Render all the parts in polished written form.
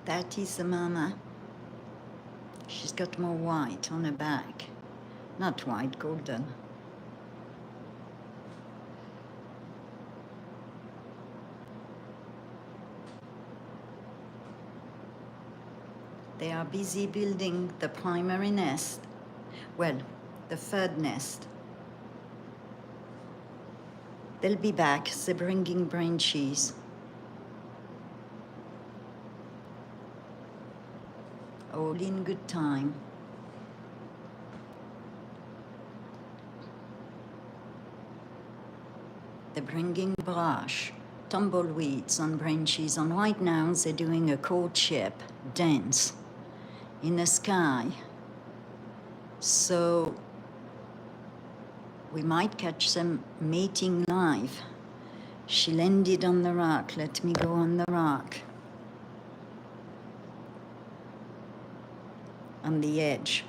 That is the mama. She's got more white on her back. Not white, golden. They are busy building the primary nest. Well, the third nest. They'll be back. They're bringing branches. All in good time. They're bringing brush, tumbleweeds on branches, and right now they're doing a courtship dance in the sky. So we might catch them mating live. She landed on the rock. Let me go on the rock. On the edge.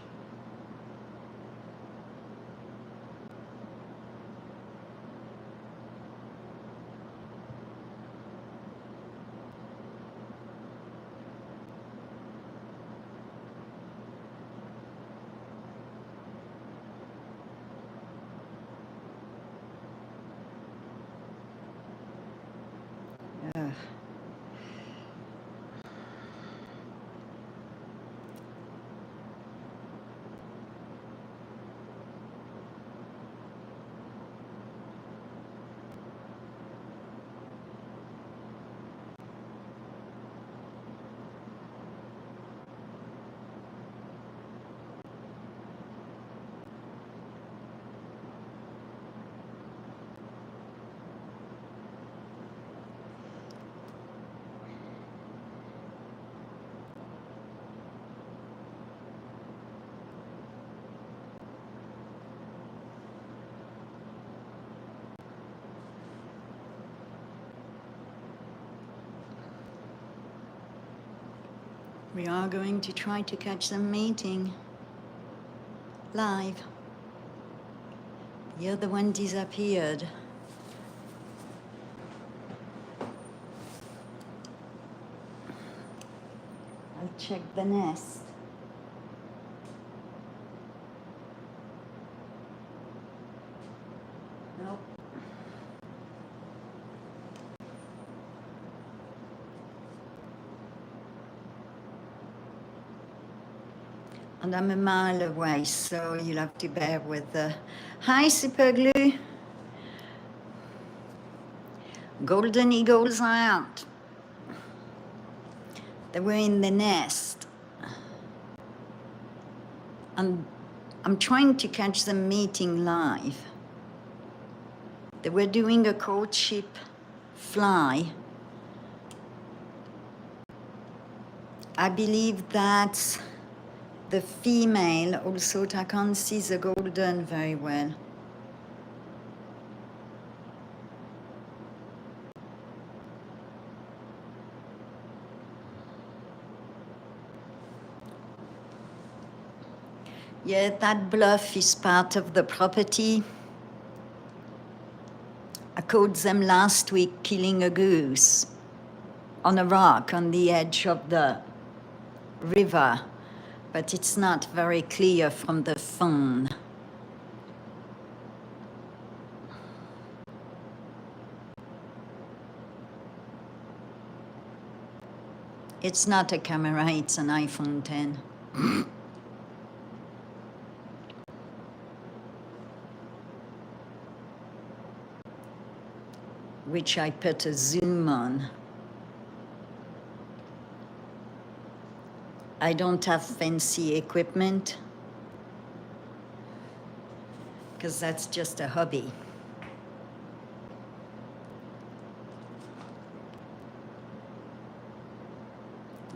Ugh. We are going to try to catch them mating live. The other one disappeared. I'll check the nest. Nope. And I'm a mile away, so you'll have to bear with the... Hi, Superglue. Golden eagles are out. They were in the nest. And I'm trying to catch them mating live. They were doing a courtship fly. I believe that's the female. Also, I can't see the golden very well. Yeah, that bluff is part of the property. I caught them last week killing a goose on a rock on the edge of the river, but it's not very clear from the phone. It's not a camera, it's an iPhone 10. Which I put a zoom on. I don't have fancy equipment because that's just a hobby.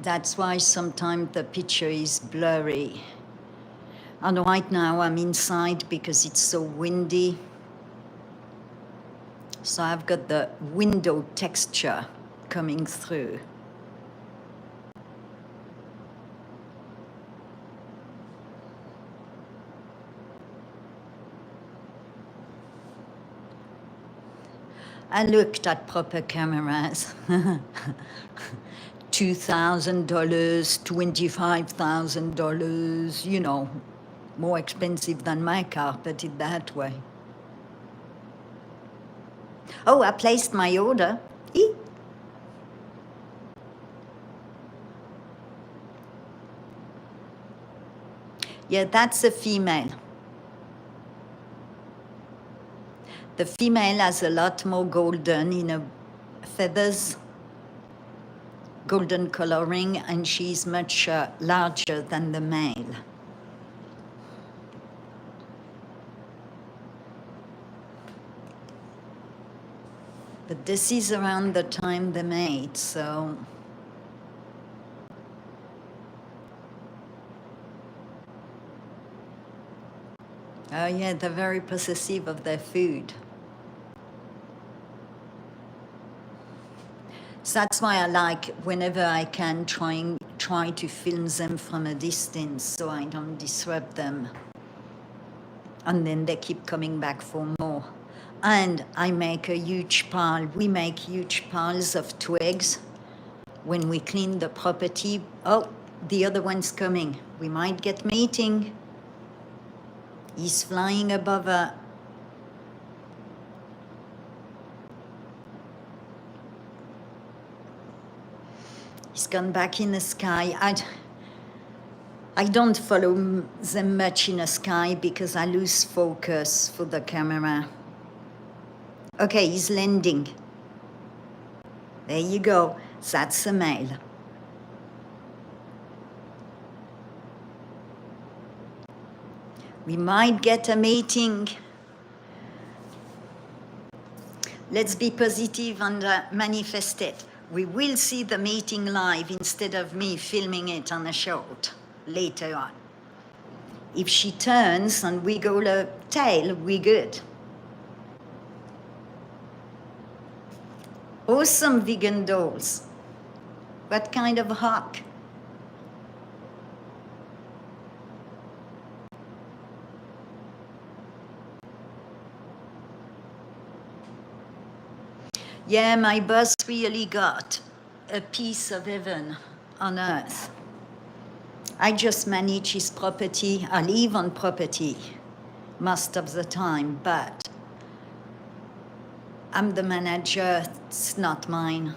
That's why sometimes the picture is blurry. And right now I'm inside because it's so windy. So I've got the window texture coming through. I looked at proper cameras. $2,000, $25,000, you know, more expensive than my car, put it that way. Oh, I placed my order. Eee. Yeah, that's a female. The female has a lot more golden in her feathers, golden coloring, and she's much larger than the male. But this is around the time they mate, so. Oh yeah, they're very possessive of their food. So that's why I like, whenever I can, try to film them from a distance so I don't disrupt them. And then they keep coming back for more. And I make a huge pile. We make huge piles of twigs when we clean the property. Oh, the other one's coming. We might get mating. He's flying above her. He's gone back in the sky. I don't follow them much in the sky because I lose focus for the camera. Okay, he's landing. There you go. That's a male. We might get a mating. Let's be positive and manifest it. We will see the mating live instead of me filming it on a short later on. If she turns and wiggle her tail, we're good. Awesome vegan dolls. What kind of hawk? Yeah, my boss really got a piece of heaven on earth. I just manage his property. I live on property most of the time, but I'm the manager, it's not mine.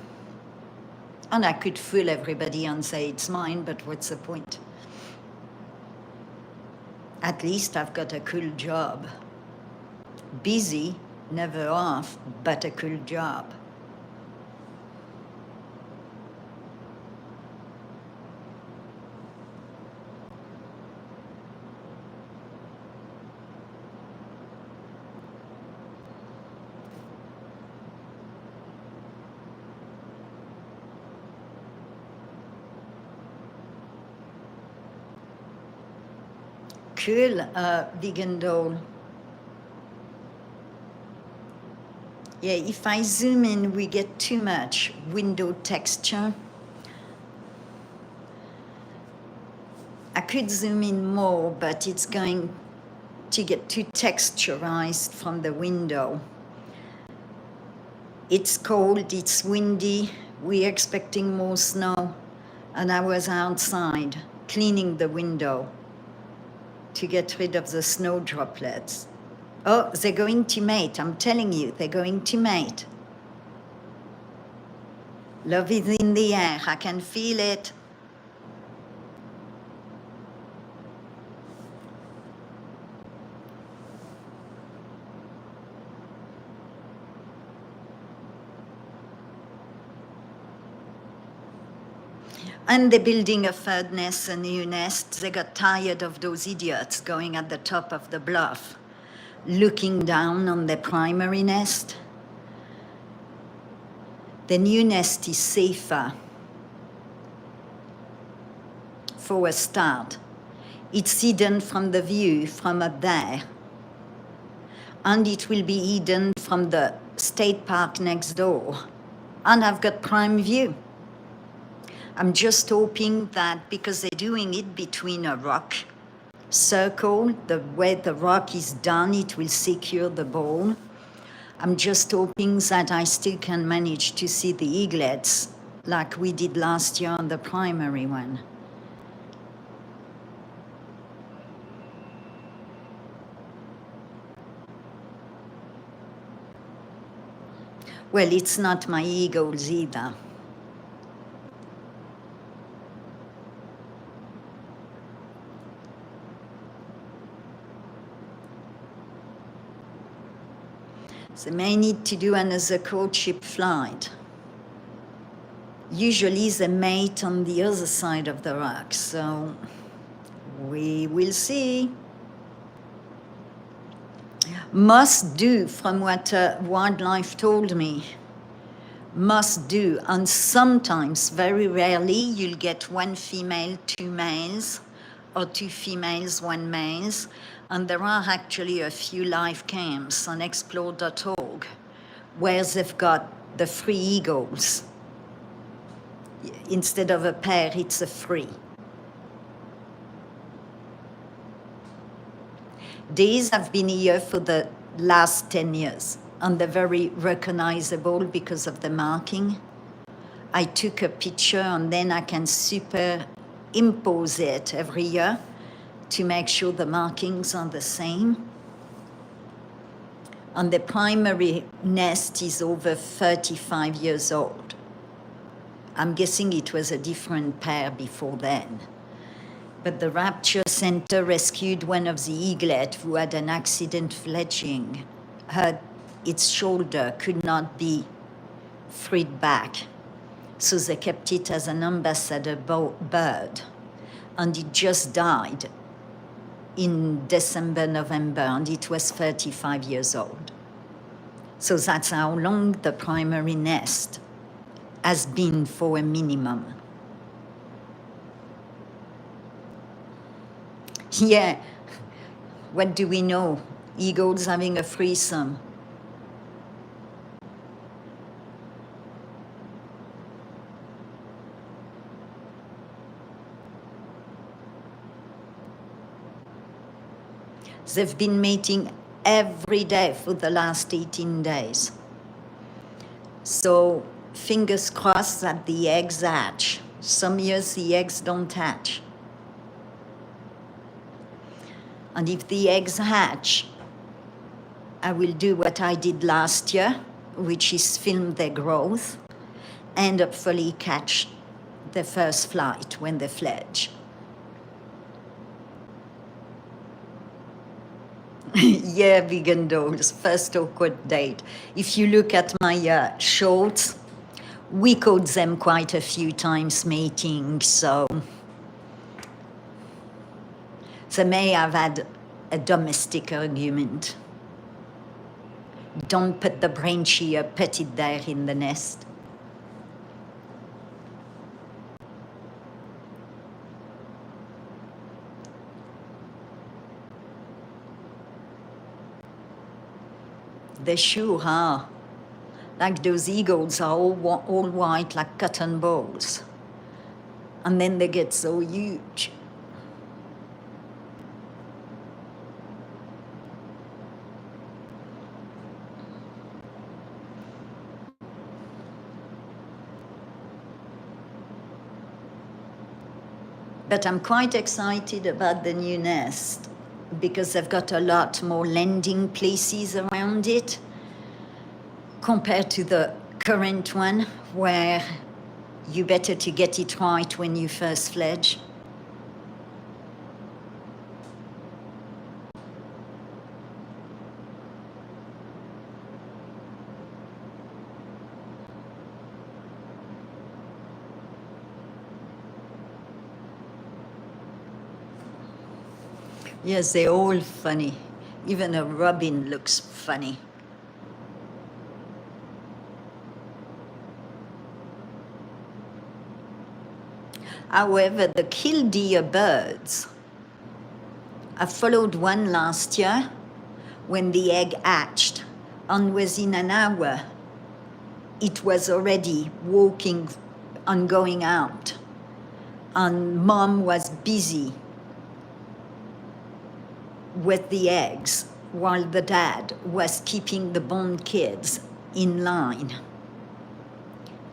And I could fool everybody and say it's mine, but what's the point? At least I've got a cool job. Busy, never off, but a cool job. Cool, vegan doll. Yeah, if I zoom in, we get too much window texture. I could zoom in more, but it's going to get too texturized from the window. It's cold, it's windy, we're expecting more snow, and I was outside cleaning the window to get rid of the snow droplets. Oh, they're going to mate, I'm telling you, they're going to mate. Love is in the air, I can feel it. And they're building a third nest, a new nest. They got tired of those idiots going at the top of the bluff, looking down on their primary nest. The new nest is safer. For a start, it's hidden from the view from up there. And it will be hidden from the state park next door. And I've got prime view. I'm just hoping that because they're doing it between a rock circle, the way the rock is done, it will secure the ball. I'm just hoping that I still can manage to see the eaglets like we did last year on the primary one. Well, it's not my eagles either. They may need to do another courtship flight. Usually they mate on the other side of the rock, so we will see. Must do, from what wildlife told me, must do, and sometimes, very rarely, you'll get one female, two males, or two females, one males, and there are actually a few live camps on explore.org where they've got the 3 eagles. Instead of a pair, it's a 3. These have been here for the last 10 years, and they're very recognizable because of the marking. I took a picture and then I can superimpose it every year to make sure the markings are the same. And the primary nest is over 35 years old. I'm guessing it was a different pair before then. But the Rapture Center rescued one of the eaglet who had an accident fledging. Its shoulder could not be freed back. So they kept it as an ambassador bird. And it just died in December, November, and it was 35 years old. So that's how long the primary nest has been for a minimum. Yeah, what do we know? Eagles having a threesome. They've been mating every day for the last 18 days. So fingers crossed that the eggs hatch. Some years the eggs don't hatch. And if the eggs hatch, I will do what I did last year, which is film their growth and hopefully catch the first flight when they fledge. Yeah, vegan dolls, first awkward date. If you look at my shorts, we caught them quite a few times mating, so they may have had a domestic argument. Don't put the brainchi or put it there in the nest. They sure are. Like those eagles are all white like cotton balls. And then they get so huge. But I'm quite excited about the new nest because they've got a lot more landing places around it compared to the current one where you better to get it right when you first fledge. Yes, they're all funny. Even a robin looks funny. However, the killdeer birds, I followed one last year when the egg hatched, and within an hour, it was already walking and going out, and mom was busy with the eggs while the dad was keeping the born kids in line.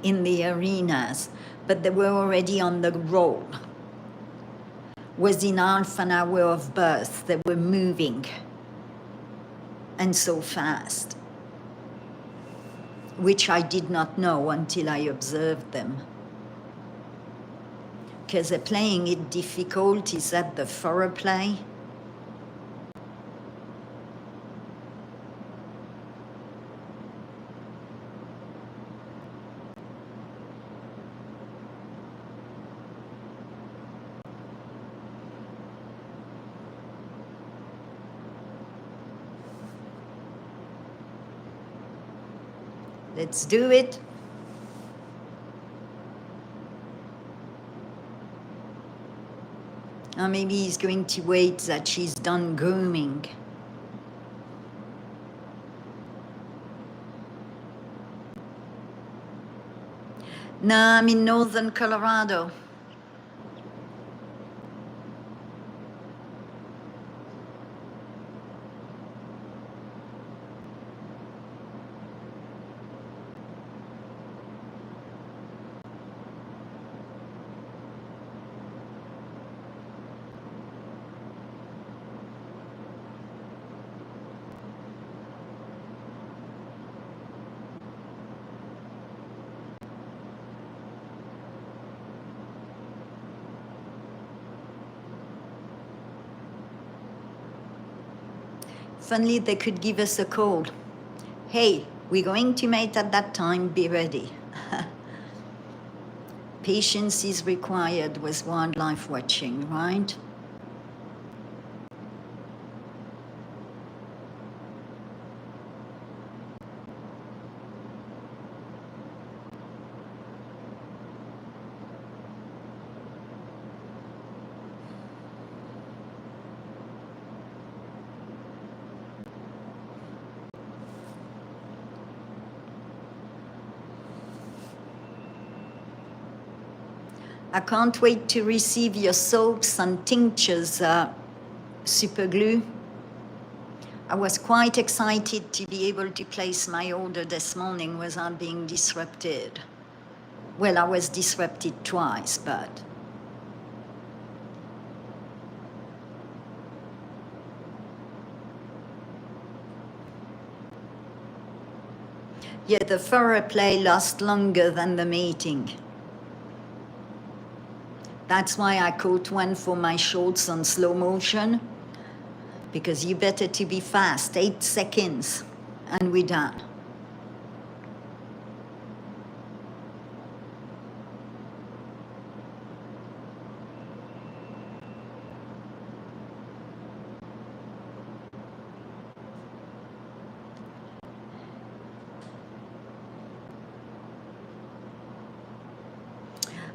in the arenas, but they were already on the roll. Within half an hour of birth, they were moving, and so fast, which I did not know until I observed them. Because they're playing it difficult, is that the foreplay? Let's do it. Or maybe he's going to wait that she's done grooming. No, I'm in northern Colorado. If only they could give us a call. Hey, we're going to mate at that time, be ready. Patience is required with wildlife watching, right? I can't wait to receive your soaps and tinctures, super glue. I was quite excited to be able to place my order this morning without being disrupted. Well, I was disrupted twice, but yeah, the foreplay lasts longer than the mating. That's why I caught one for my shorts on slow motion, because you better to be fast, 8 seconds, and we're done.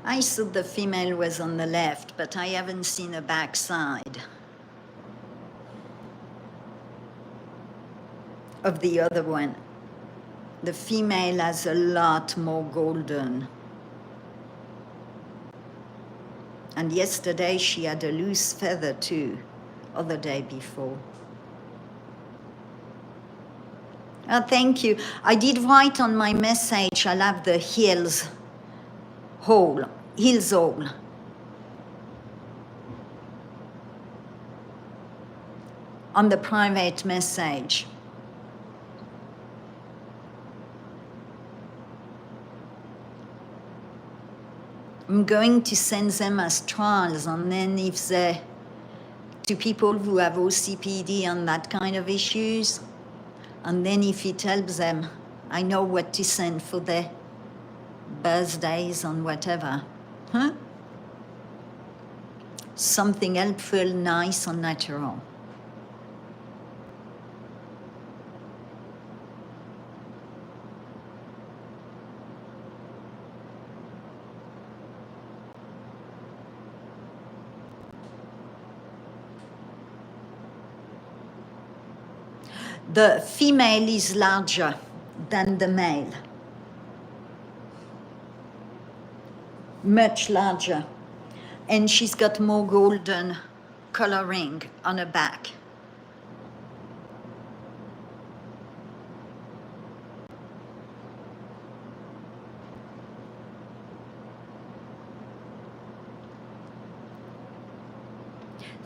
I thought the female was on the left, but I haven't seen a backside of the other one. The female has a lot more golden. And yesterday she had a loose feather too, or the day before. Oh, thank you. I did write on my message, I'll have the heels hole. On the private message. I'm going to send them as trials, and then if they, to people who have OCPD and that kind of issues, and then if it helps them, I know what to send for their birthdays and whatever. Huh? Something helpful, nice, and natural. The female is larger than the male. Much larger. And she's got more golden coloring on her back.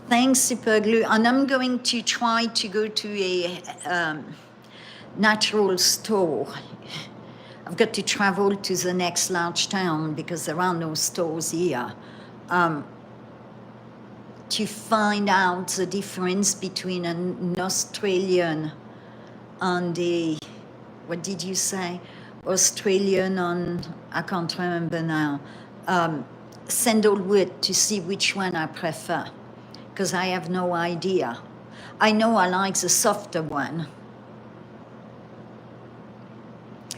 Thanks, Superglue. And I'm going to try to go to a natural store. I've got to travel to the next large town because there are no stores here, to find out the difference between an Australian and a, what did you say? Australian and, I can't remember now, sandalwood, to see which one I prefer, because I have no idea. I know I like the softer one,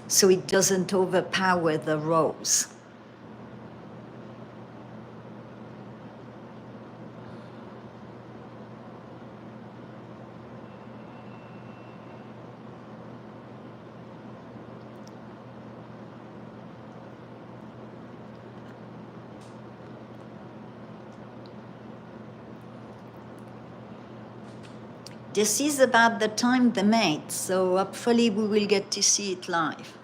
so it doesn't overpower the rose. This is about the time they mate, so hopefully we will get to see it live.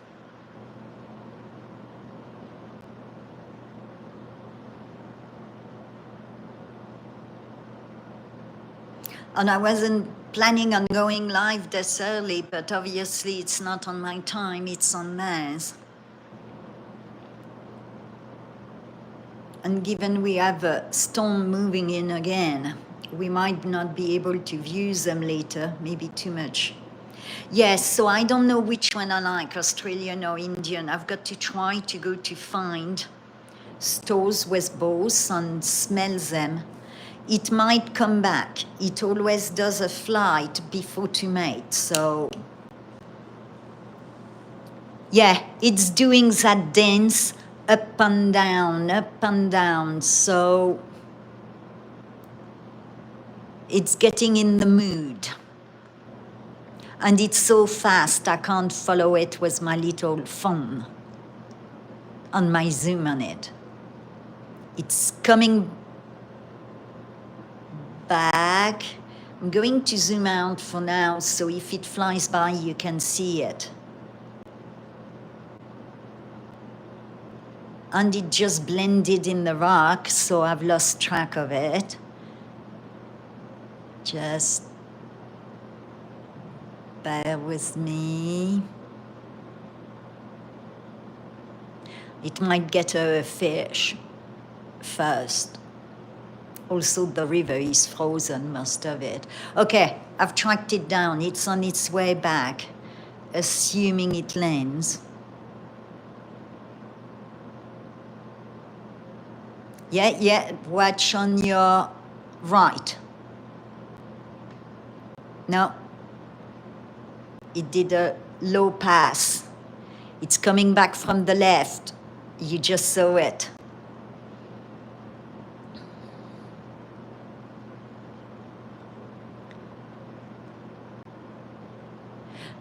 And I wasn't planning on going live this early, but obviously it's not on my time, it's on theirs. And given we have a storm moving in again, we might not be able to view them later, maybe too much. Yes, so I don't know which one I like, Australian or Indian. I've got to try to go to find stores with both and smell them. It might come back. It always does a flight before to mate, so yeah, it's doing that dance up and down, so it's getting in the mood. And it's so fast, I can't follow it with my little phone on my zoom on it. It's coming back. I'm going to zoom out for now, so if it flies by, you can see it. And it just blended in the rock, so I've lost track of it. Just bear with me. It might get a fish first. Also, the river is frozen, most of it. Okay, I've tracked it down. It's on its way back, assuming it lands. Yeah, watch on your right. No, it did a low pass. It's coming back from the left. You just saw it.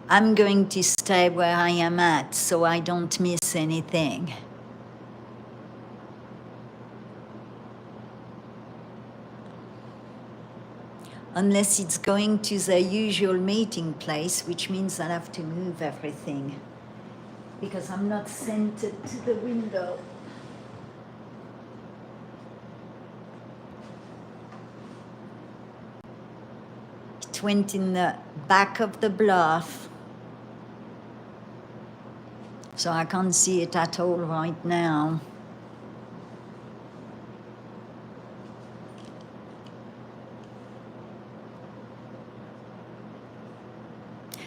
I'm going to stay where I am at so I don't miss anything. Unless it's going to the usual mating place, which means I'll have to move everything because I'm not centered to the window. It went in the back of the bluff, so I can't see it at all right now.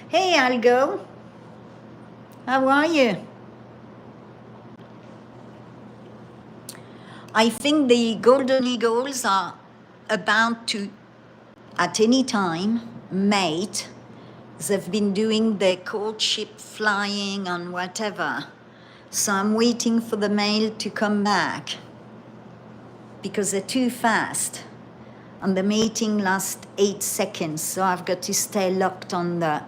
Hey, Algo. How are you? I think the golden eagles are about to, at any time, mate. They've been doing their courtship, flying and whatever. So I'm waiting for the male to come back because they're too fast. And the mating lasts 8 seconds, so I've got to stay locked on the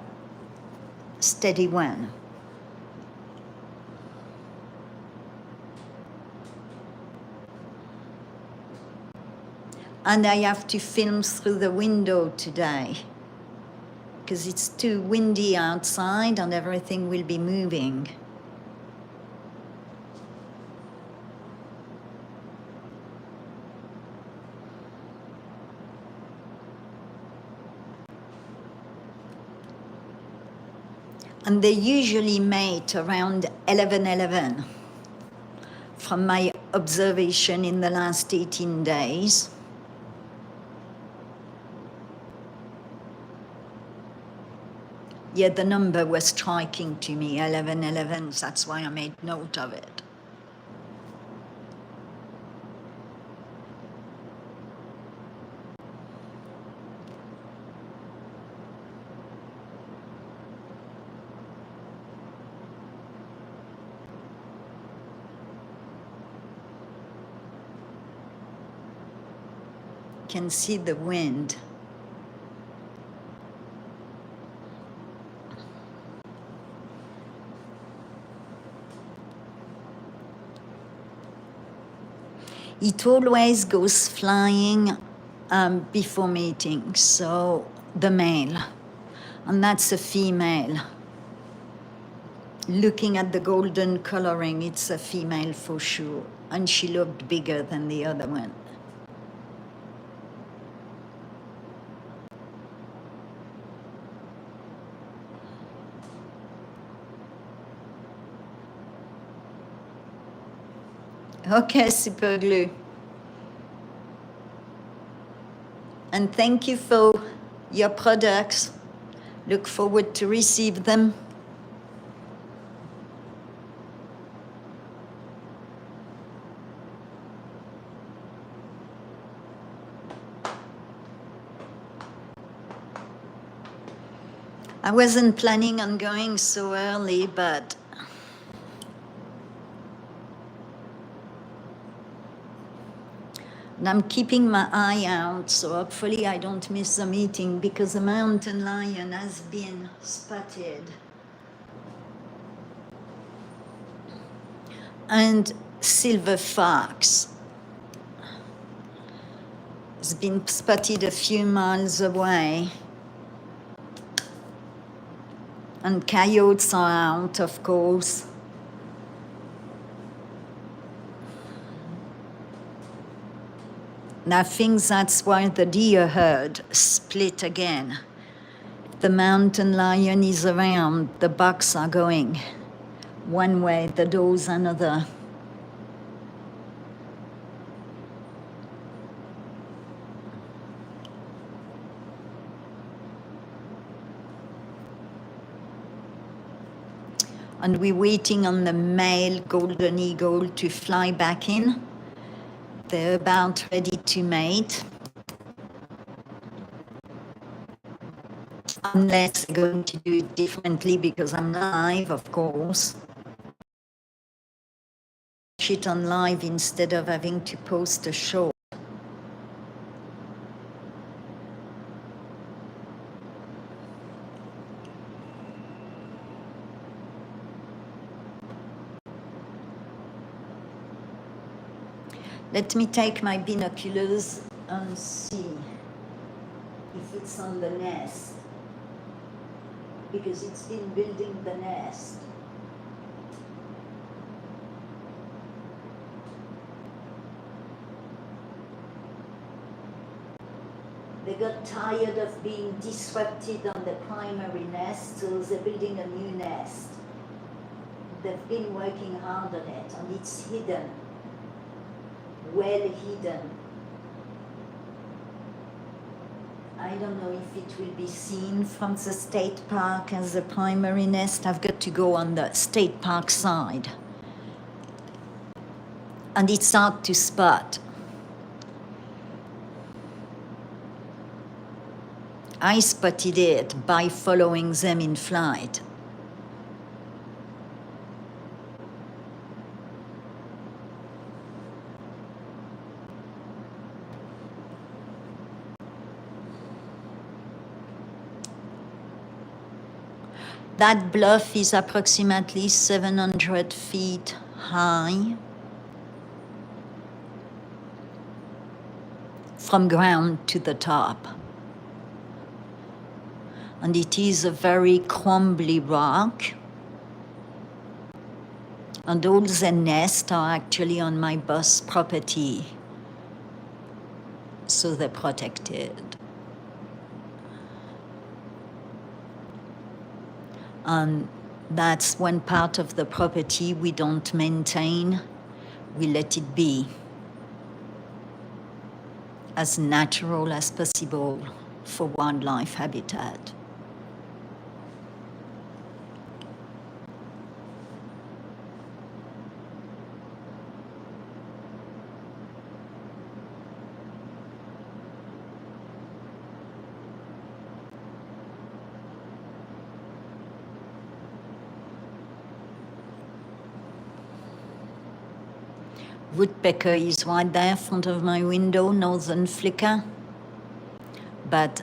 steady one. And I have to film through the window today because it's too windy outside and everything will be moving. And they usually mate around 11:11 from my observation in the last 18 days. Yet the number was striking to me, 11:11, that's why I made note of it. Can see the wind. It always goes flying before mating, so the male, and that's a female. Looking at the golden coloring, it's a female for sure, and she looked bigger than the other one. Okay, super glue. And thank you for your products. Look forward to receive them. I wasn't planning on going so early, but and I'm keeping my eye out, so hopefully I don't miss the meeting, because the mountain lion has been spotted. And silver fox has been spotted a few miles away. And coyotes are out, of course. And I think that's why the deer herd split again. The mountain lion is around, the bucks are going one way, the does another. And we're waiting on the male golden eagle to fly back in. They're about ready to mate. Unless they're going to do it differently, because I'm live, of course. Shit on live instead of having to post a show. Let me take my binoculars and see if it's on the nest, because it's been building the nest. They got tired of being disrupted on the primary nest, so they're building a new nest. They've been working hard on it, and it's hidden. Well hidden. I don't know if it will be seen from the state park as a primary nest. I've got to go on the state park side. And it's hard to spot. I spotted it by following them in flight. That bluff is approximately 700 feet high from ground to the top. And it is a very crumbly rock. And all the nests are actually on my boss property, so they're protected. And That's one part of the property we don't maintain. We let it be as natural as possible for wildlife habitat. Woodpecker is right there in front of my window, northern flicker. But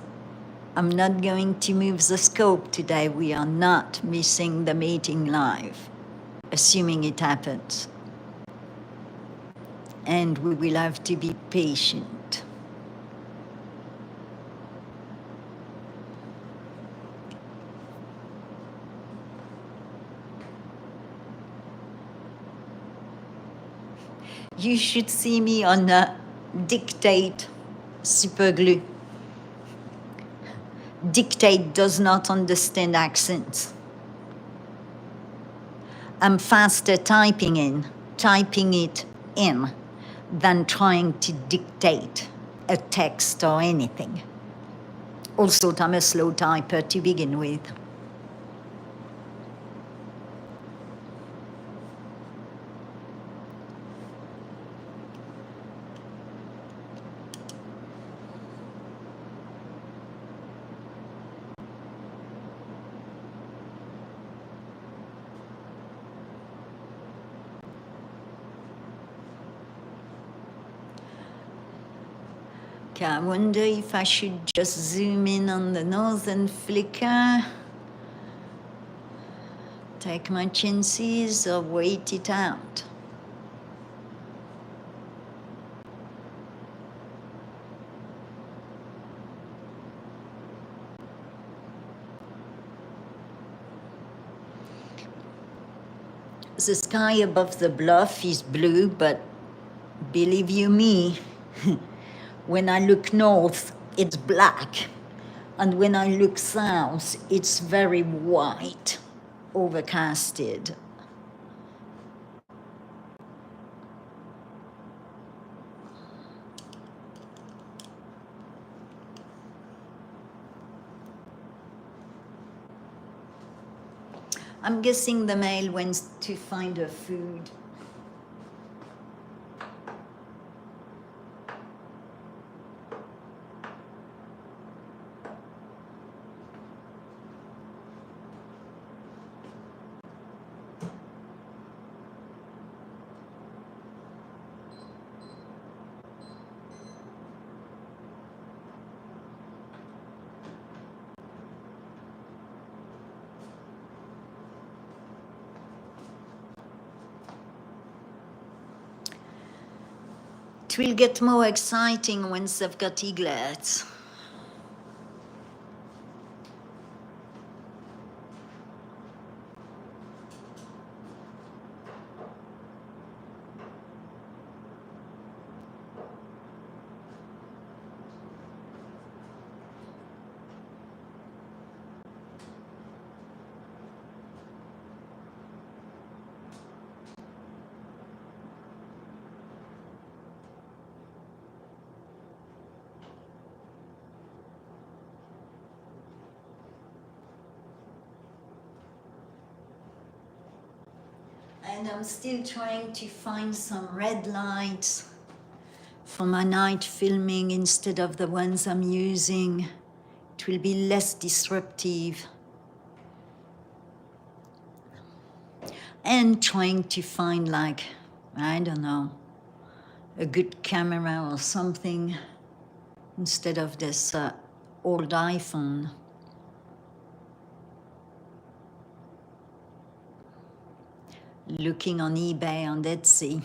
I'm not going to move the scope today. We are not missing the mating live, assuming it happens. And we will have to be patient. You should see me on a Dictate super glue. Dictate does not understand accents. I'm faster typing it in, than trying to dictate a text or anything. Also, I'm a slow typer to begin with. Okay, I wonder if I should just zoom in on the northern flicker, take my chances, or wait it out. The sky above the bluff is blue, but believe you me, when I look north, it's black. And when I look south, it's very white, overcasted. I'm guessing the male went to find her food. It will get more exciting once they've got eaglets. And I'm still trying to find some red lights for my night filming instead of the ones I'm using. It will be less disruptive. And trying to find, like, I don't know, a good camera or something instead of this old iPhone. Looking on eBay, on Etsy.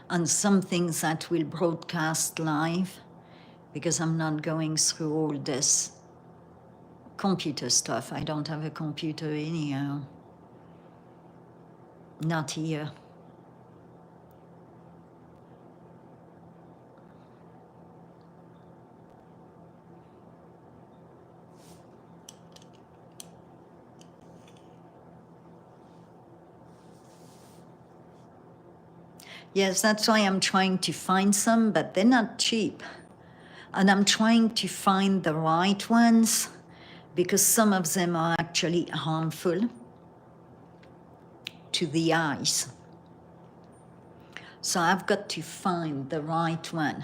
On some things that will broadcast live, because I'm not going through all this computer stuff. I don't have a computer anyhow. Not here. Yes, that's why I'm trying to find some, but they're not cheap. And I'm trying to find the right ones because some of them are actually harmful to the eyes. So I've got to find the right one.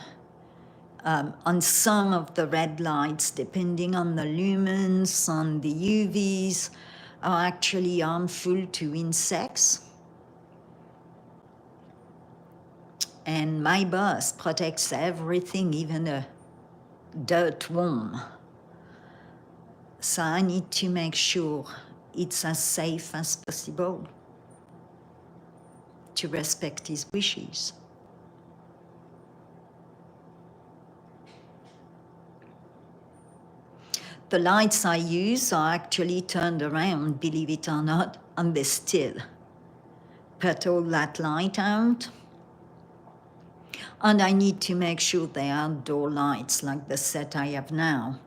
On some of the red lights, depending on the lumens, on the UVs, are actually harmful to insects. And my boss protects everything, even a dirt worm. So I need to make sure it's as safe as possible to respect his wishes. The lights I use are actually turned around, believe it or not, and they still put all that light out. And I need to make sure they are outdoor lights like the set I have now.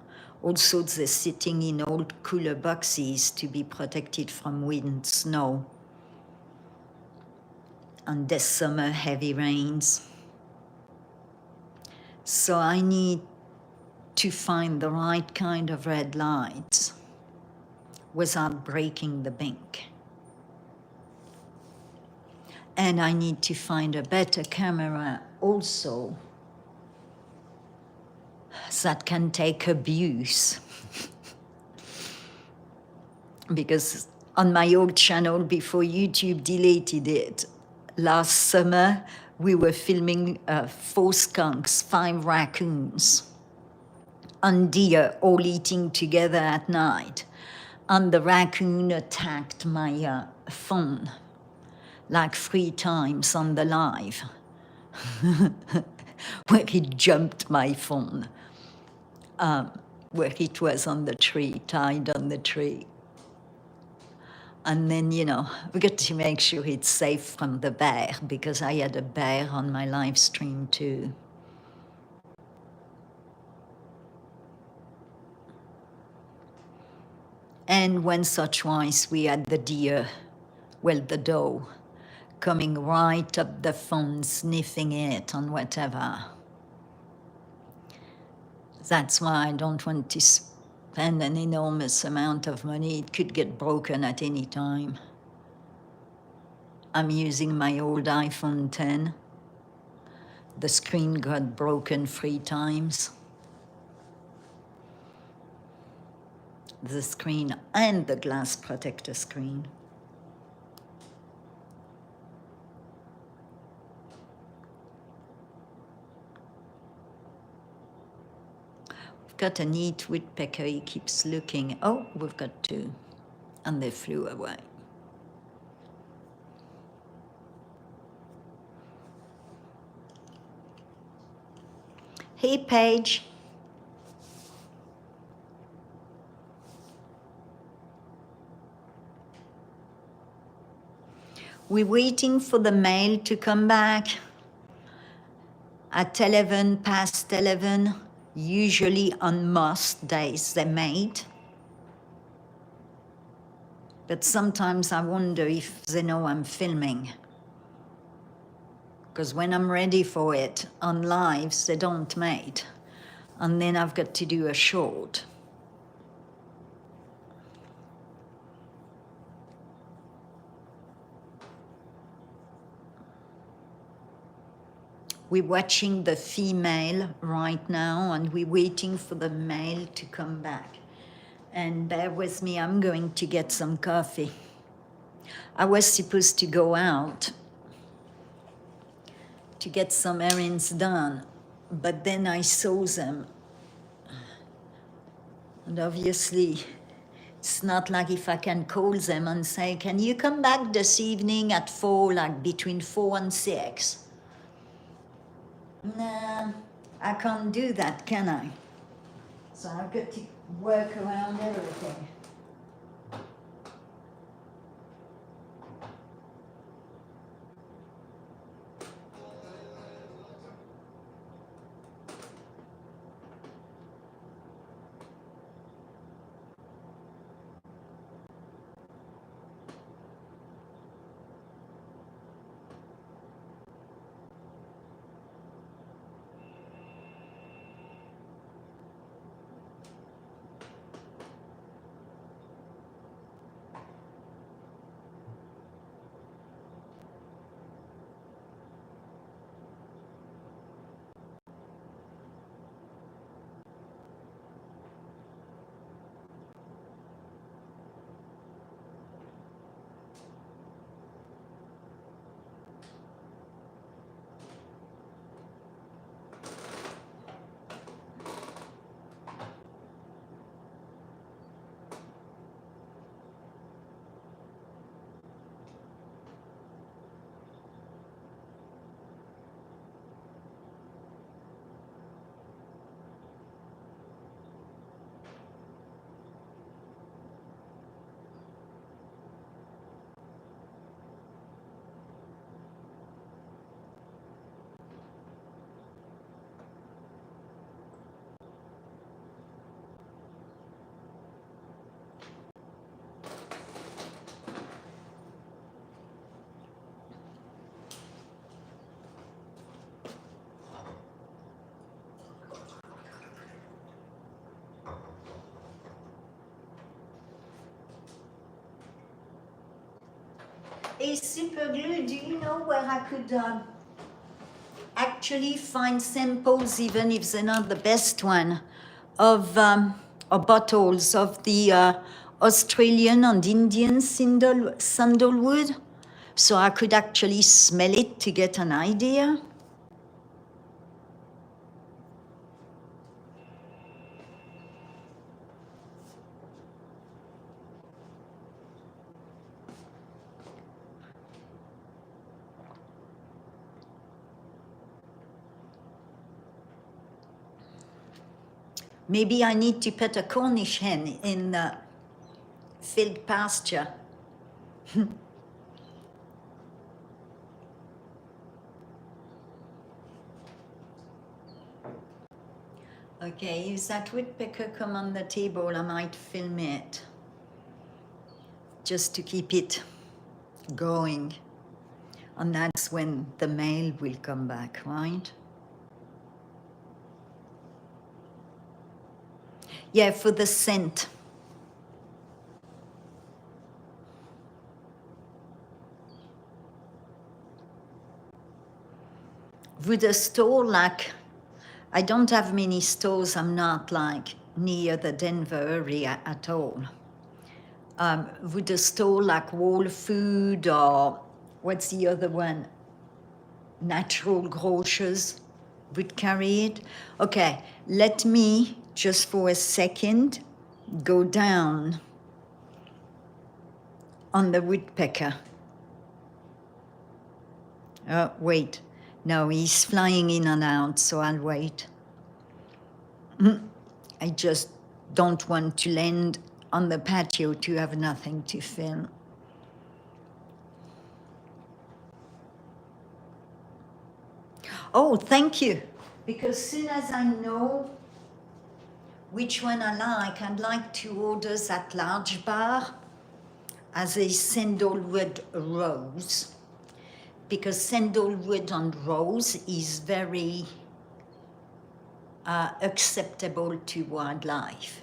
Also, they're sitting in old cooler boxes to be protected from wind, snow, and this summer heavy rains. So I need to find the right kind of red lights without breaking the bank. And I need to find a better camera also that can take abuse. Because on my old channel, before YouTube deleted it, last summer, we were filming 4 skunks, 5 raccoons, and deer all eating together at night. And the raccoon attacked my phone like 3 times on the live, where he jumped my phone, where it was on the tree, tied on the tree. And then, we got to make sure it's safe from the bear, because I had a bear on my live stream too. And once or twice we had the deer, the doe, coming right up the phone, sniffing it and whatever. That's why I don't want to spend an enormous amount of money. It could get broken at any time. I'm using my old iPhone 10. The screen got broken 3 times. The screen and the glass protector screen. We've got a neat woodpecker, he keeps looking. Oh, we've got 2, and they flew away. Hey, Paige. We're waiting for the mail to come back at 11 past 11, usually on most days they're made. But sometimes I wonder if they know I'm filming. Because when I'm ready for it on lives, they don't made. And then I've got to do a short. We're watching the female right now, and we're waiting for the male to come back. And bear with me, I'm going to get some coffee. I was supposed to go out to get some errands done, but then I saw them. And obviously, it's not like if I can call them and say, can you come back this evening at 4, like between 4 and 6? Nah, I can't do that, can I? So I've got to work around everything. Hey, super glue, do you know where I could actually find samples, even if they're not the best one, of or bottles of the Australian and Indian sandalwood, so I could actually smell it to get an idea? Maybe I need to put a Cornish hen in the field pasture. Okay, if that woodpecker come on the table, I might film it, just to keep it going. And that's when the male will come back, right? Yeah, for the scent. Would a store like, I don't have many stores, I'm not like near the Denver area at all. Would a store like Whole Food or what's the other one? Natural Grocers would carry it? Okay, let me just for a second go down on the woodpecker. Oh, wait. No, he's flying in and out, so I'll wait. I just don't want to land on the patio to have nothing to film. Oh, thank you. Because soon as I know which one I like, I'd like to order that large bar as a sandalwood rose. Because sandalwood and rose is very acceptable to wildlife.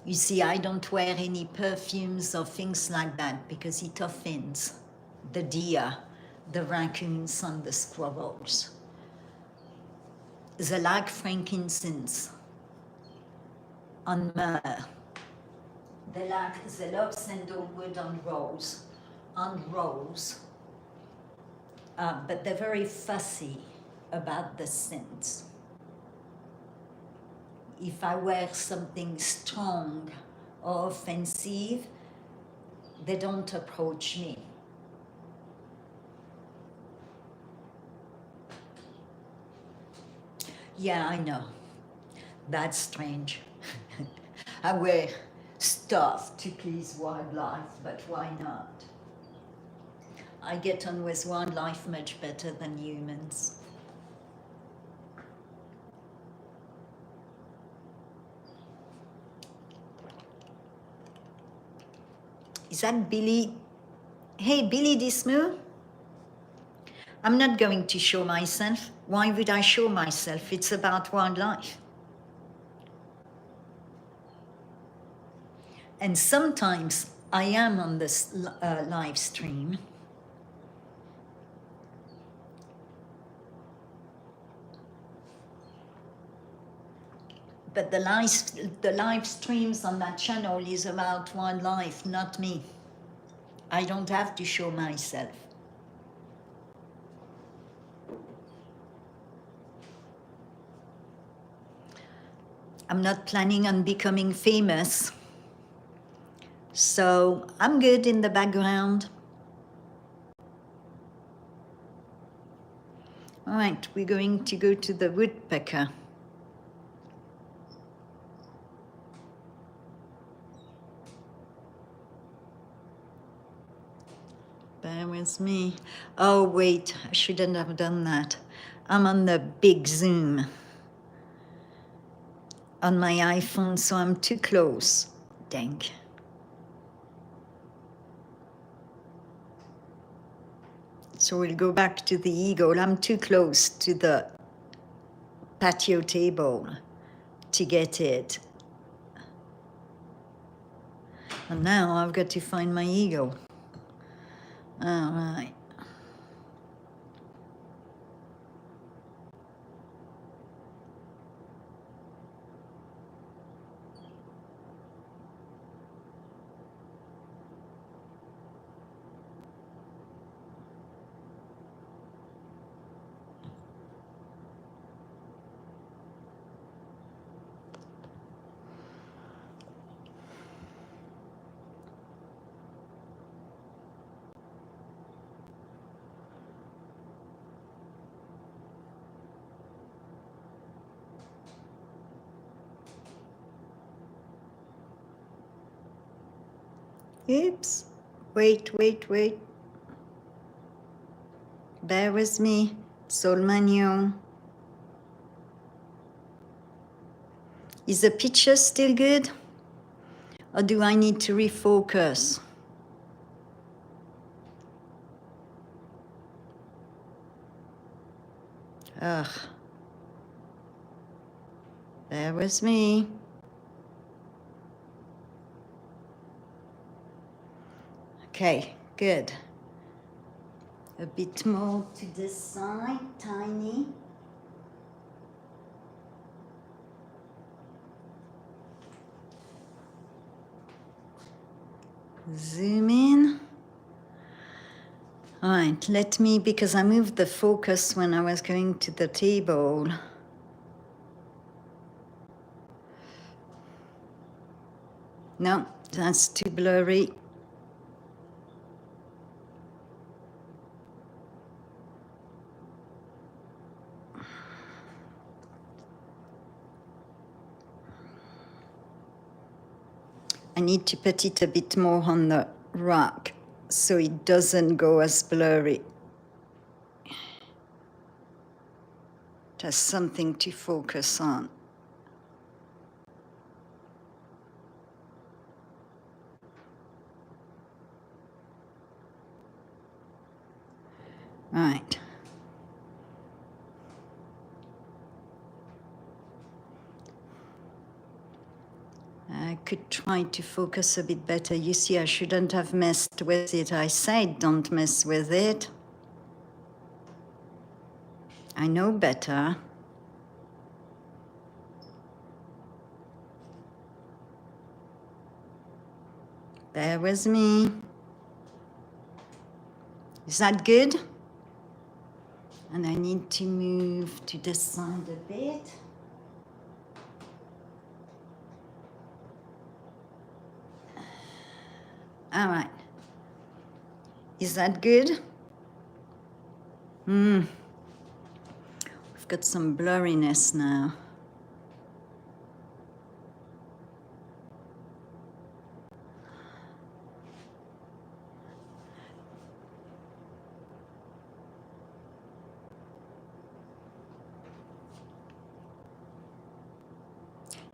You see, I don't wear any perfumes or things like that because it offends the deer, the raccoons, and the squirrels. They like frankincense and myrrh. They love sandalwood and rose, but they're very fussy about the scents. If I wear something strong or offensive, they don't approach me. Yeah, I know. That's strange. I wear stuff to please wildlife, but why not? I get on with wildlife much better than humans. Is that Billy? Hey, Billy Dismoo? I'm not going to show myself. Why would I show myself? It's about wildlife. And sometimes I am on this live stream. But the live streams on that channel is about wildlife, not me. I don't have to show myself. I'm not planning on becoming famous. So I'm good in the background. All right, we're going to go to the woodpecker. Bear with me. Oh, wait, I shouldn't have done that. I'm on the big zoom on my iPhone, so I'm too close. Dang. So we'll go back to the eagle. I'm too close to the patio table to get it. And now I've got to find my eagle. All right. Oops. Wait. Bear with me. Sol Magnon. Is the picture still good? Or do I need to refocus? Ugh. Bear with me. Okay, good. A bit more to this side, tiny. Zoom in. All right, let me, because I moved the focus when I was going to the table. No, that's too blurry. I need to put it a bit more on the rock so it doesn't go as blurry. Just something to focus on. Right. I could try to focus a bit better. You see, I shouldn't have messed with it. I said don't mess with it. I know better. Bear with me. Is that good? And I need to move to the side a bit. All right. Is that good? We've got some blurriness now.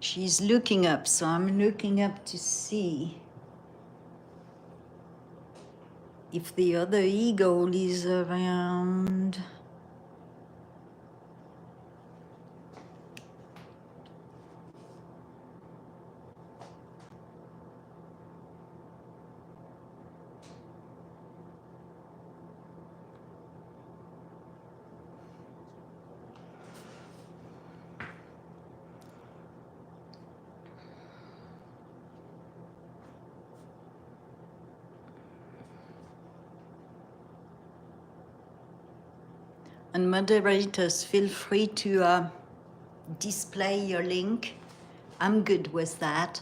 She's looking up, so I'm looking up to see if the other eagle is around. And moderators, feel free to display your link. I'm good with that.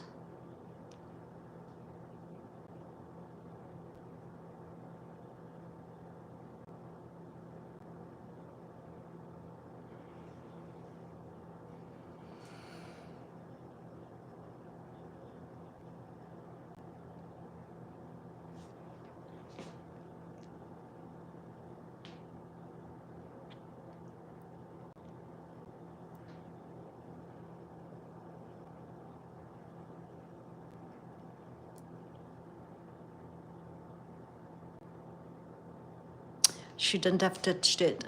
Shouldn't have touched it.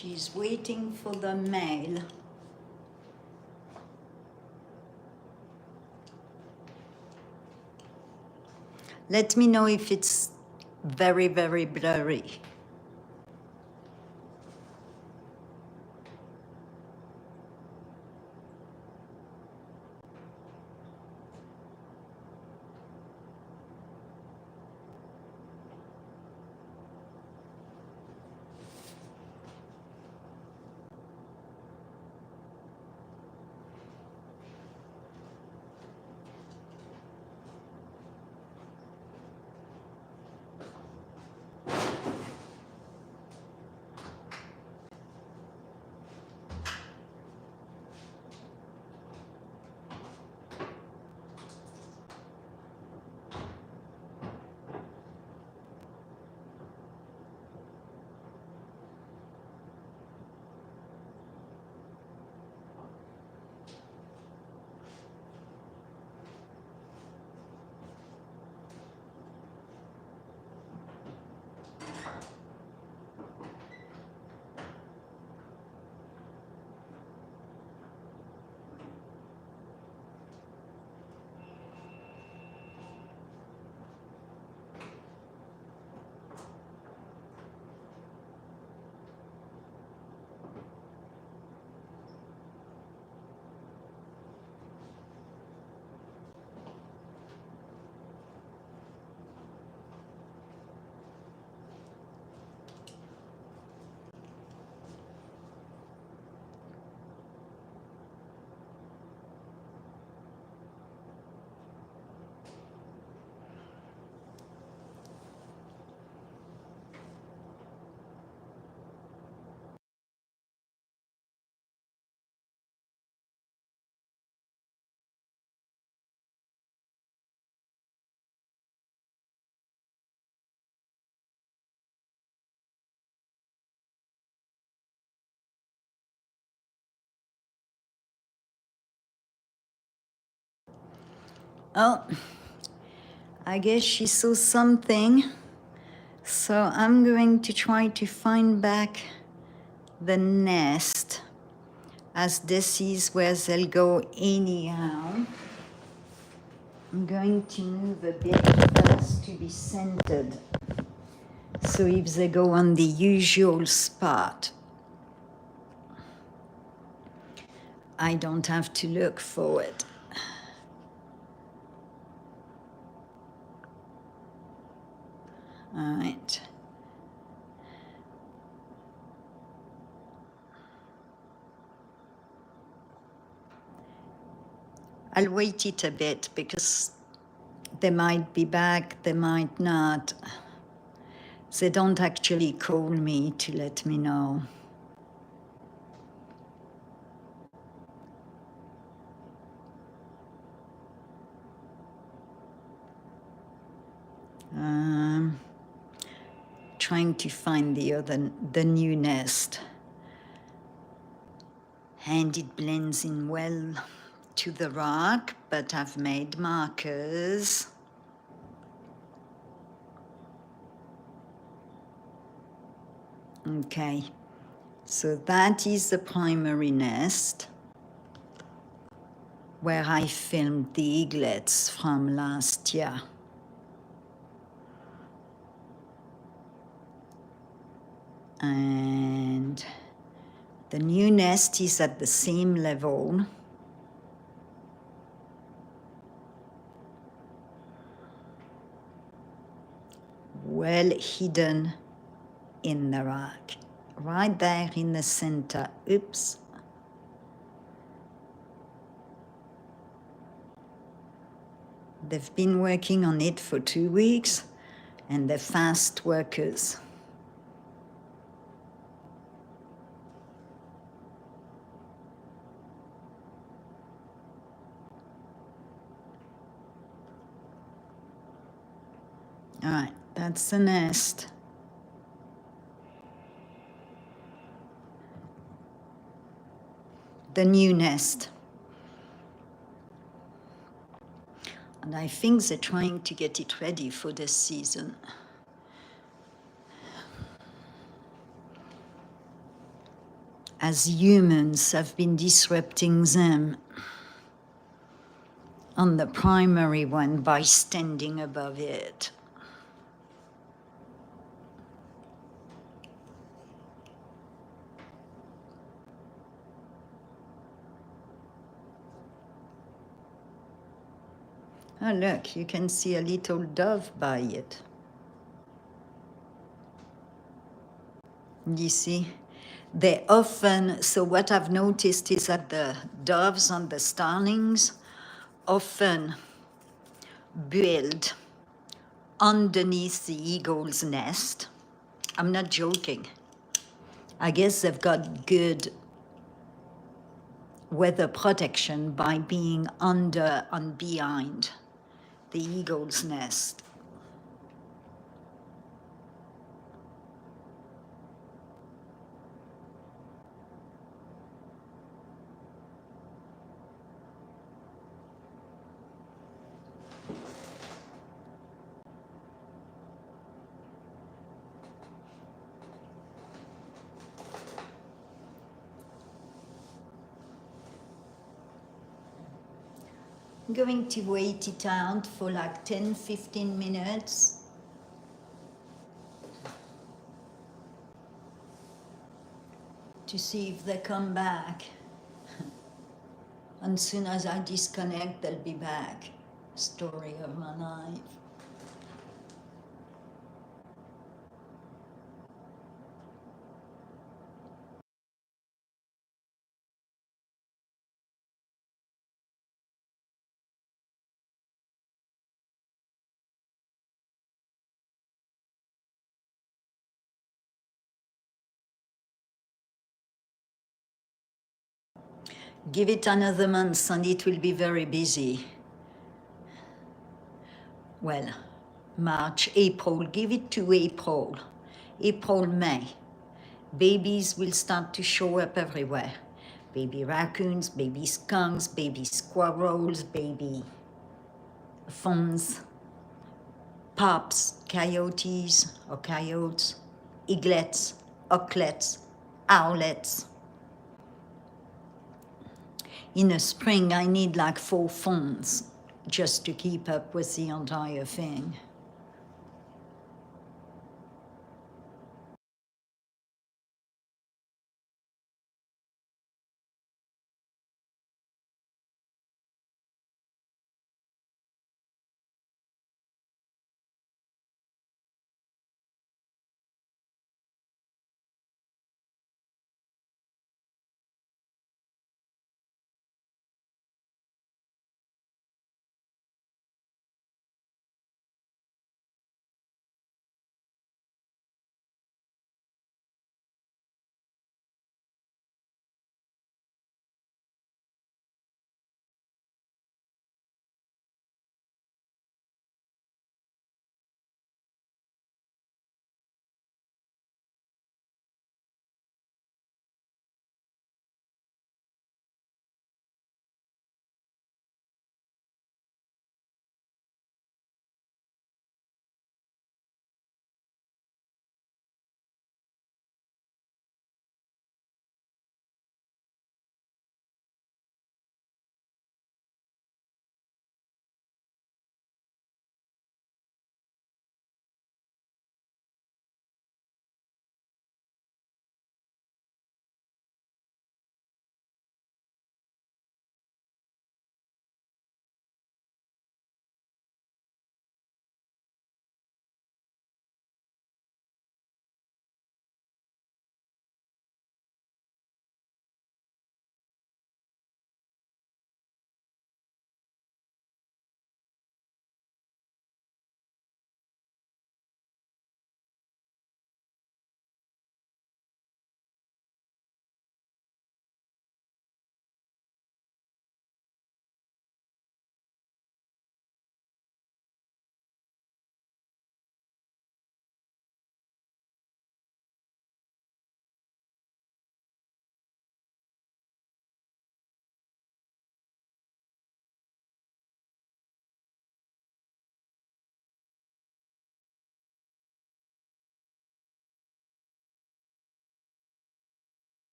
She's waiting for the mail. Let me know if it's very, very blurry. Oh, I guess she saw something. So I'm going to try to find back the nest, as this is where they'll go anyhow. I'm going to move a bit first to be centered. So if they go on the usual spot, I don't have to look for it. All right. I'll wait it a bit because they might be back, they might not. They don't actually call me to let me know. Trying to find the new nest. And it blends in well to the rock, but I've made markers. Okay, so that is the primary nest where I filmed the eaglets from last year. And the new nest is at the same level. Well hidden in the rock, right there in the center. Oops. They've been working on it for 2 weeks, and they're fast workers. All right, that's the nest. The new nest. And I think they're trying to get it ready for this season. as humans have been disrupting them on the primary one by standing above it. Oh, look, you can see a little dove by it. You see? They often, so what I've noticed is that the doves and the starlings often build underneath the eagle's nest. I'm not joking. I guess they've got good weather protection by being under and behind the eagle's nest. I'm going to wait it out for like 10-15 minutes. To see if they come back. And soon as I disconnect, they'll be back. Story of my life. Give it another month and it will be very busy. Well, March, April, give it to April. April, May. Babies will start to show up everywhere. Baby raccoons, baby skunks, baby squirrels, baby fawns, pups, coyotes or coyotes, eaglets, auklets, owlets. In the spring, I need like 4 fawns just to keep up with the entire thing.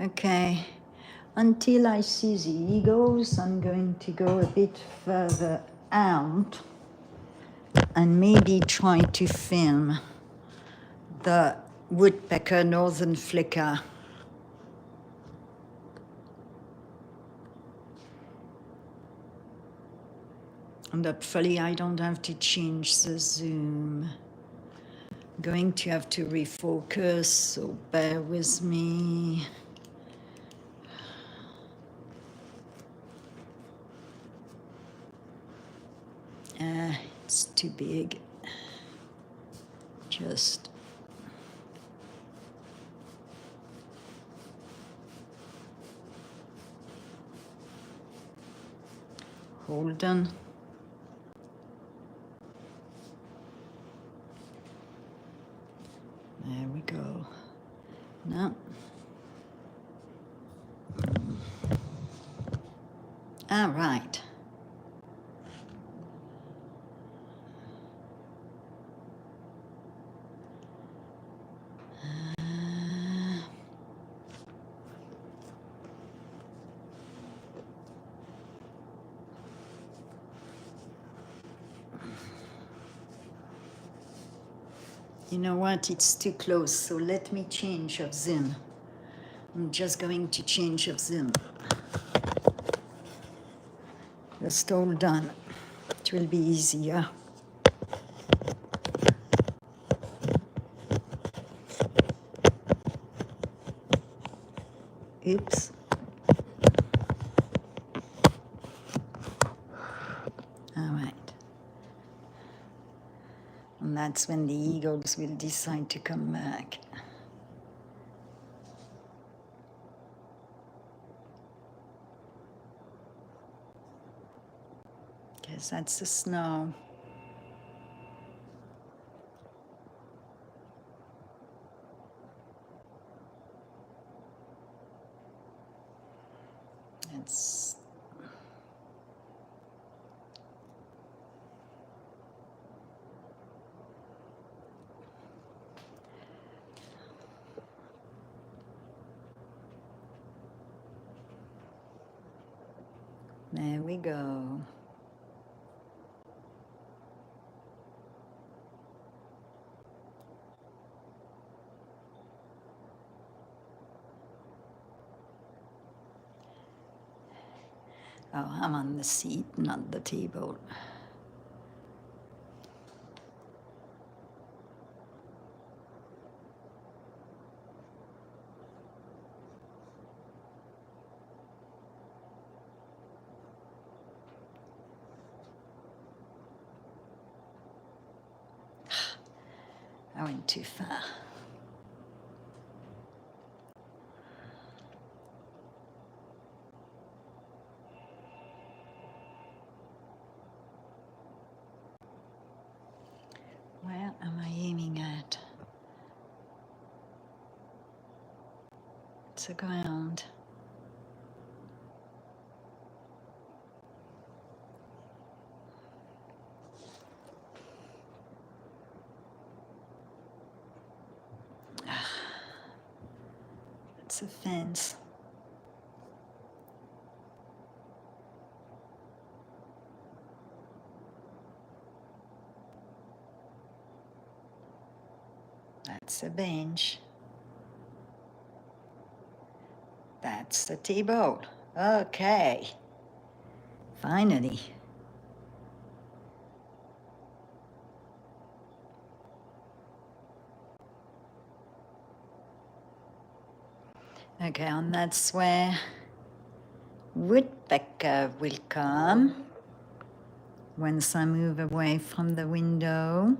Okay, until I see the eagles, I'm going to go a bit further out and maybe try to film the woodpecker northern flicker. And hopefully I don't have to change the zoom. Going to have to refocus, so bear with me. It's too big. Just hold on. There we go. No. All right. You know what? It's too close, so let me change of zoom. I'm just going to change of zoom. Just hold on. It will be easier. Oops. All right. And that's when the eagles will decide to come back. Because that's the snow. It's there we go. Oh, I'm on the seat, not the table. I went too far. Where am I aiming at? It's the ground. It's a fence. That's a bench. That's the table. Okay. Finally. Okay, and that's where woodpecker will come once I move away from the window.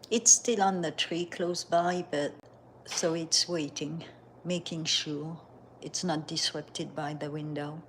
It's still on the tree close by, but so it's waiting, making sure it's not disrupted by the window.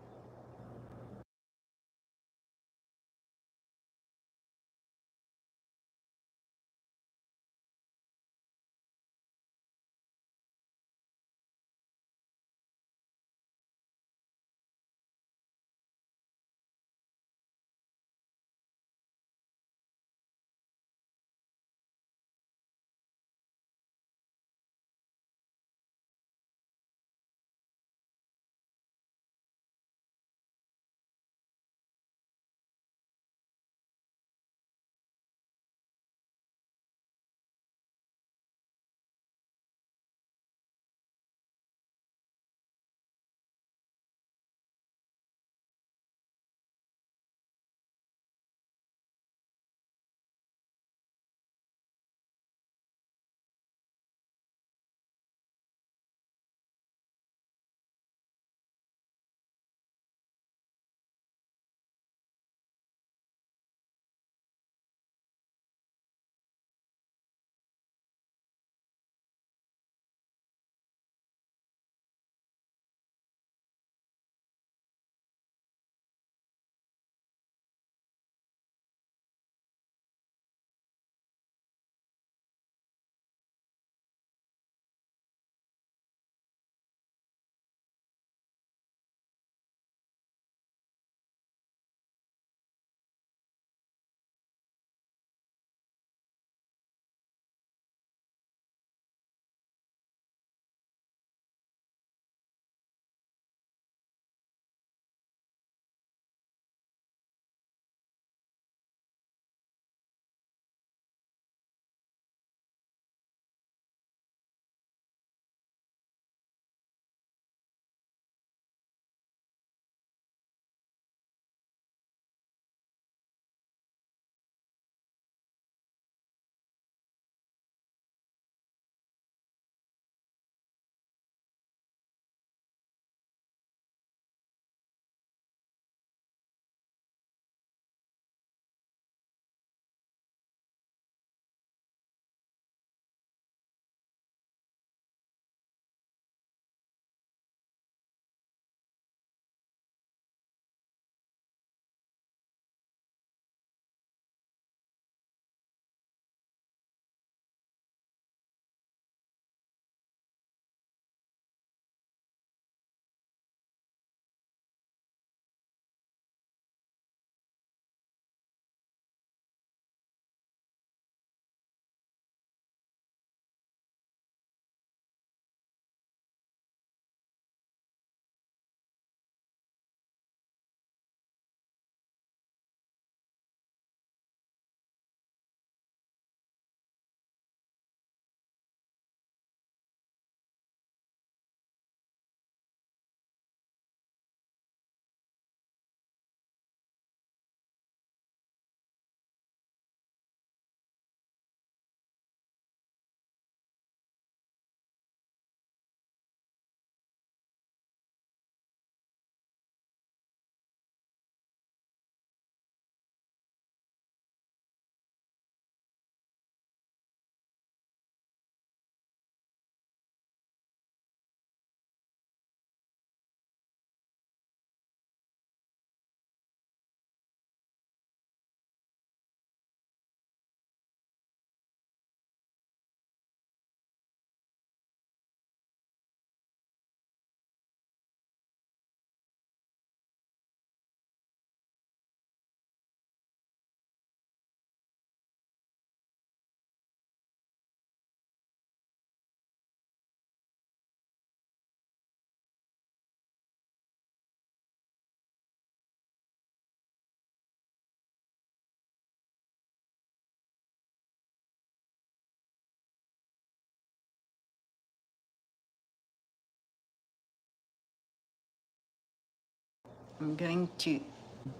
I'm going to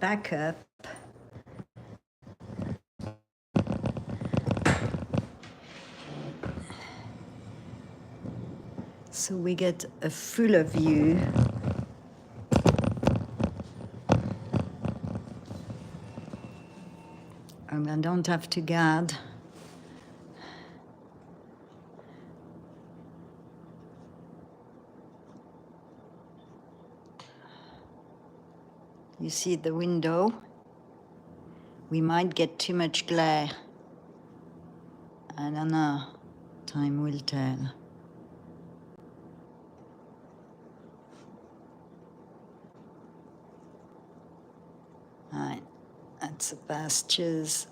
back up. So we get a fuller view. And I don't have to guard You see the window? We might get too much glare. I don't know. Time will tell. Right, that's the pastures.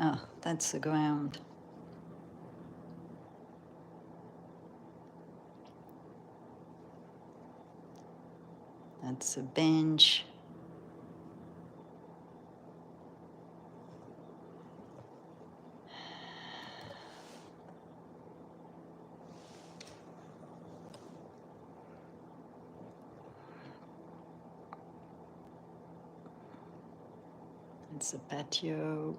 Oh, that's the ground. That's a bench. It's a patio.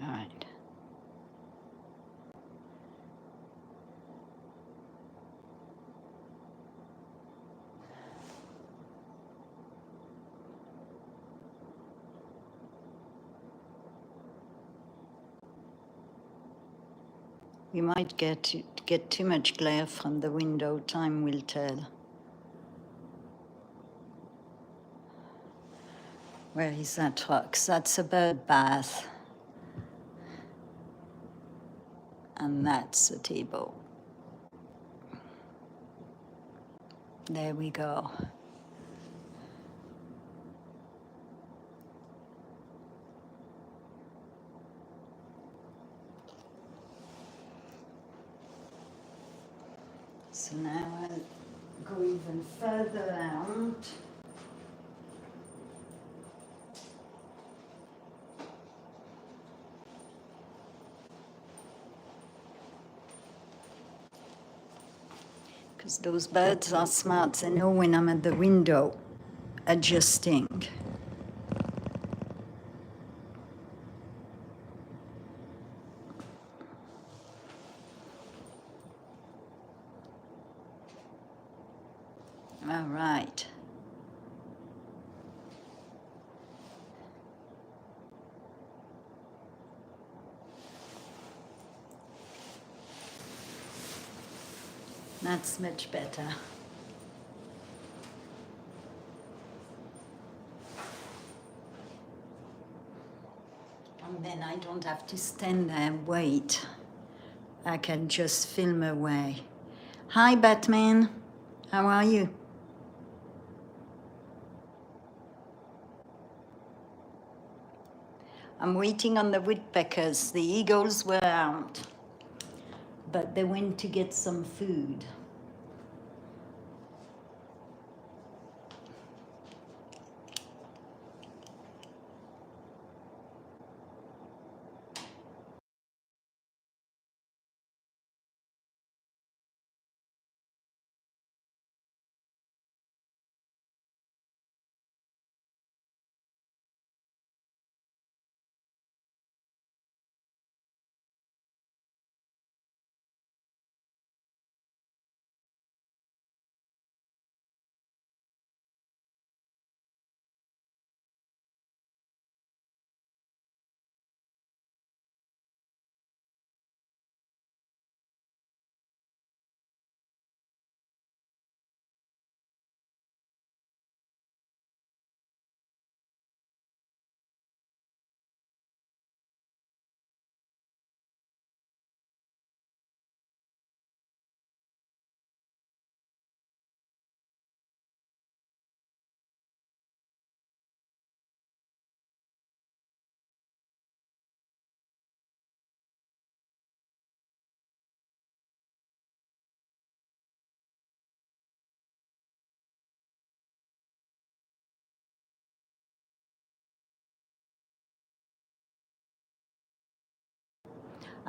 All right. We might get too much glare from the window. Time will tell. Where is that rock? That's a bird bath. And that's a table. There we go. So now I'll go even further out. Because those birds are smart. They know when I'm at the window adjusting. All right. That's much better. And then I don't have to stand there and wait. I can just film away. Hi, Batman. How are you? I'm waiting on the woodpeckers. The eagles were out, but they went to get some food.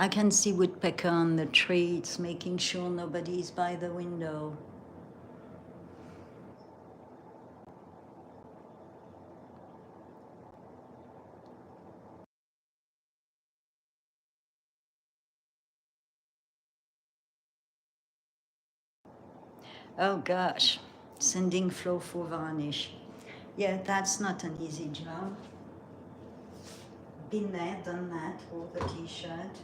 I can see woodpecker on the tree. It's making sure nobody's by the window. Oh gosh, sending flow for varnish. Yeah, that's not an easy job. Been there, done that, wore the t-shirt.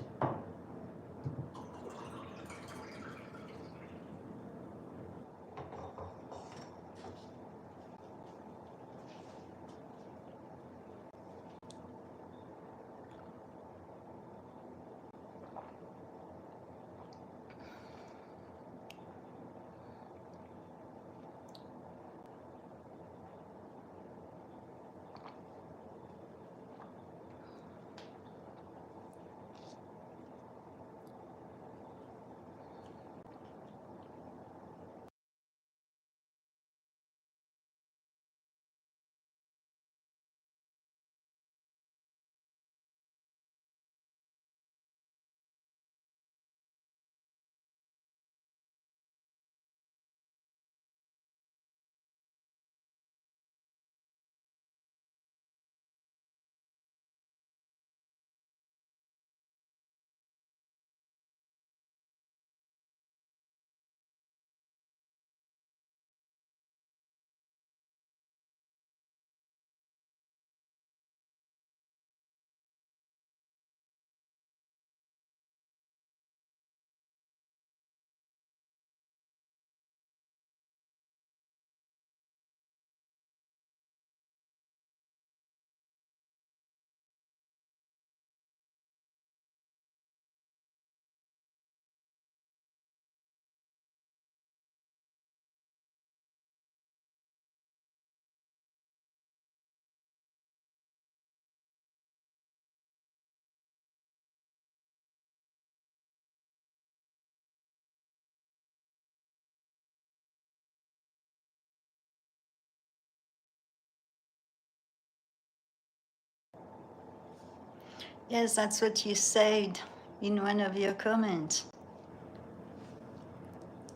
Yes, that's what you said in one of your comments.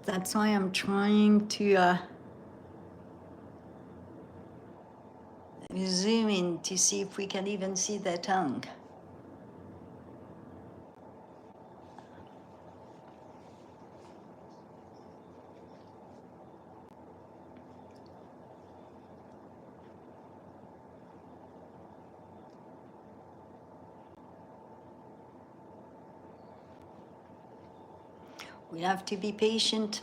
That's why I'm trying to zoom in to see if we can even see their tongue. We have to be patient.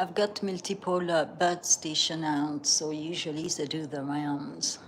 I've got multiple bird station out, so usually they do the rounds.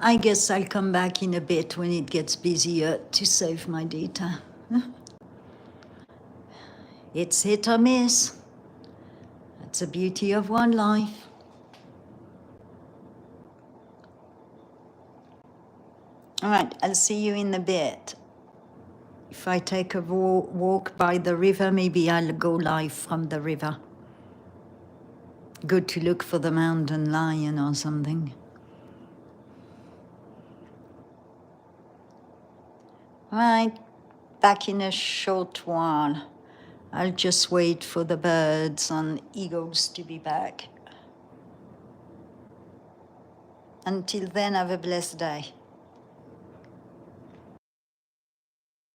I guess I'll come back in a bit when it gets busier to save my data. It's hit or miss. That's the beauty of one life. All right, I'll see you in a bit. If I take a walk by the river, maybe I'll go live from the river. Good to look for the mountain lion or something. Right, back in a short while. I'll just wait for the birds and eagles to be back. Until then, have a blessed day.